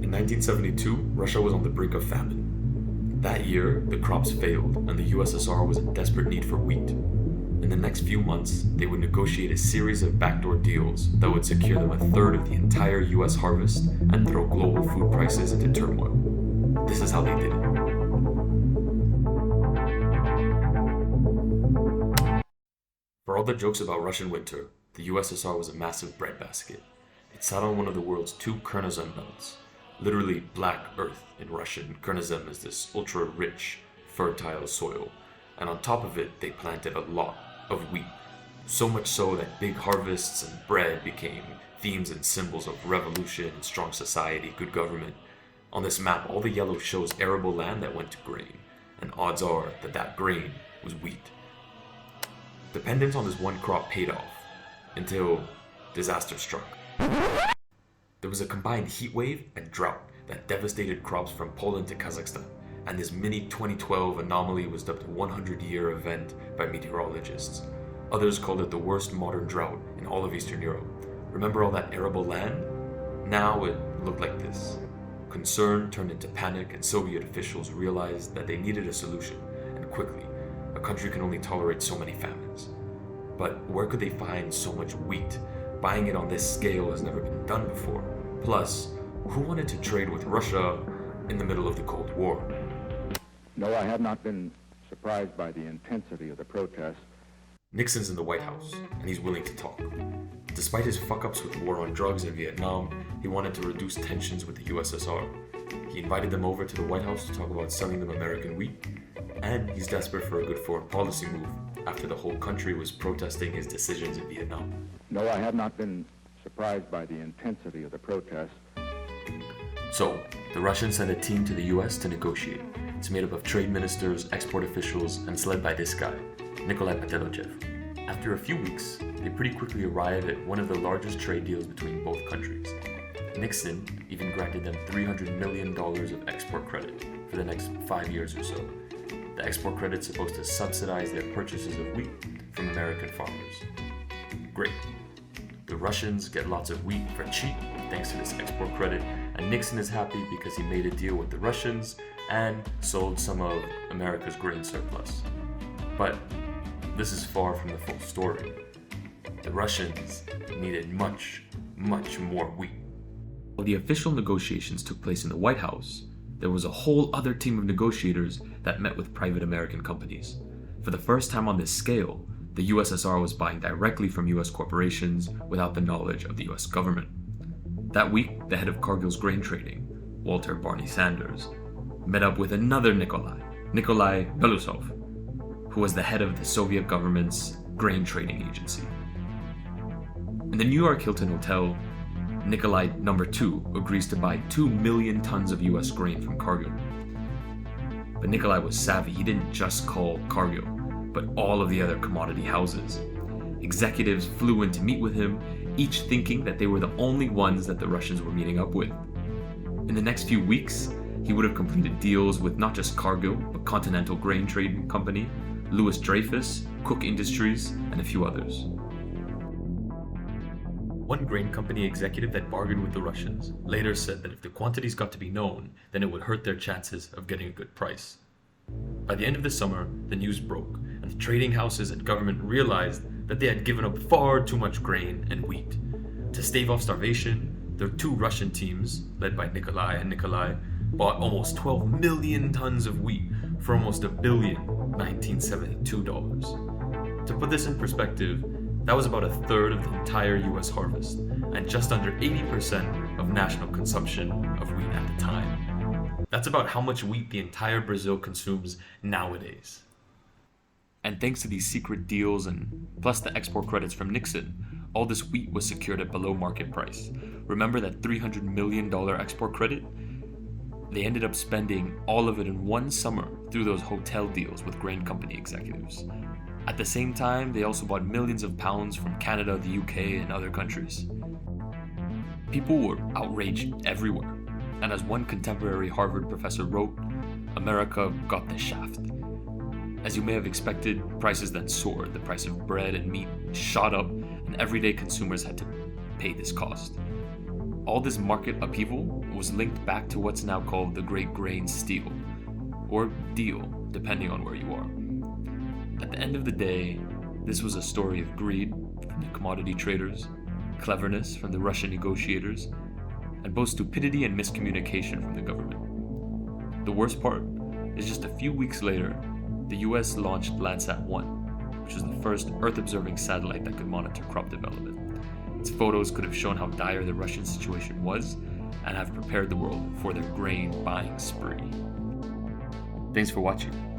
In 1972, Russia was on the brink of famine. That year, the crops failed and the USSR was in desperate need for wheat. In the next few months, they would negotiate a series of backdoor deals that would secure them a third of the entire US harvest and throw global food prices into turmoil. This is how they did it. For all the jokes about Russian winter, the USSR was a massive breadbasket. It sat on one of the world's two Kernozem belts, literally black earth in Russian. Kernozem is this ultra-rich, fertile soil, and on top of it they planted a lot of wheat. So much so that big harvests and bread became themes and symbols of revolution, strong society, good government. On this map, all the yellow shows arable land that went to grain, and odds are that that grain was wheat. Dependence on this one crop paid off, until disaster struck. There was a combined heat wave and drought that devastated crops from Poland to Kazakhstan, and this mini 2012 anomaly was dubbed a 100-year event by meteorologists. Others called it the worst modern drought in all of Eastern Europe. Remember all that arable land? Now it looked like this. Concern turned into panic, and Soviet officials realized that they needed a solution, and quickly. A country can only tolerate so many famines. But where could they find so much wheat? Buying it on this scale has never been done before. Plus, who wanted to trade with Russia in the middle of the Cold War? No, I have not been surprised by the intensity of the protests. Nixon's in the White House, and he's willing to talk. Despite his fuck-ups with the war on drugs in Vietnam, he wanted to reduce tensions with the USSR. He invited them over to the White House to talk about selling them American wheat, and he's desperate for a good foreign policy move after the whole country was protesting his decisions in Vietnam. No, I have not been surprised by the intensity of the protests. So, the Russians sent a team to the US to negotiate. It's made up of trade ministers, export officials, and it's led by this guy, Nikolai Patelochev. After a few weeks, they pretty quickly arrived at one of the largest trade deals between both countries. Nixon even granted them $300 million of export credit for the next 5 years or so. The export credit's supposed to subsidize their purchases of wheat from American farmers. Great. The Russians get lots of wheat for cheap thanks to this export credit, and Nixon is happy because he made a deal with the Russians and sold some of America's grain surplus. But this is far from the full story. The Russians needed much, much more wheat. While the official negotiations took place in the White House, there was a whole other team of negotiators that met with private American companies. For the first time on this scale, the USSR was buying directly from US corporations without the knowledge of the US government. That week, the head of Cargill's grain trading, Walter Barney Sanders, met up with another Nikolai Belousov, who was the head of the Soviet government's grain trading agency. In the New York Hilton Hotel, Nikolai No. 2 agrees to buy 2 million tons of US grain from Cargill. But Nikolai was savvy. He didn't just call Cargill, but all of the other commodity houses. Executives flew in to meet with him, each thinking that they were the only ones that the Russians were meeting up with. In the next few weeks, he would have completed deals with not just Cargill, but Continental Grain Trading Company, Louis Dreyfus, Cook Industries, and a few others. One grain company executive that bargained with the Russians later said that if the quantities got to be known, then it would hurt their chances of getting a good price. By the end of the summer, the news broke, and the trading houses and government realized that they had given up far too much grain and wheat. To stave off starvation, the two Russian teams, led by Nikolai, bought almost 12 million tons of wheat for almost $1 billion 1972 dollars. To put this in perspective, that was about a third of the entire US harvest, and just under 80% of national consumption of wheat at the time. That's about how much wheat the entire Brazil consumes nowadays. And thanks to these secret deals and plus the export credits from Nixon, all this wheat was secured at below market price. Remember that $300 million export credit? They ended up spending all of it in one summer through those hotel deals with grain company executives. At the same time, they also bought millions of pounds from Canada, the UK, and other countries. People were outraged everywhere, and as one contemporary Harvard professor wrote, America got the shaft. As you may have expected, prices then soared. The price of bread and meat shot up, and everyday consumers had to pay this cost. All this market upheaval was linked back to what's now called the Great Grain Steal, or deal, depending on where you are. At the end of the day, this was a story of greed from the commodity traders, cleverness from the Russian negotiators, and both stupidity and miscommunication from the government. The worst part is just a few weeks later, the US launched Landsat-1, which was the first Earth-observing satellite that could monitor crop development. Its photos could have shown how dire the Russian situation was and have prepared the world for their grain buying spree. Thanks for watching.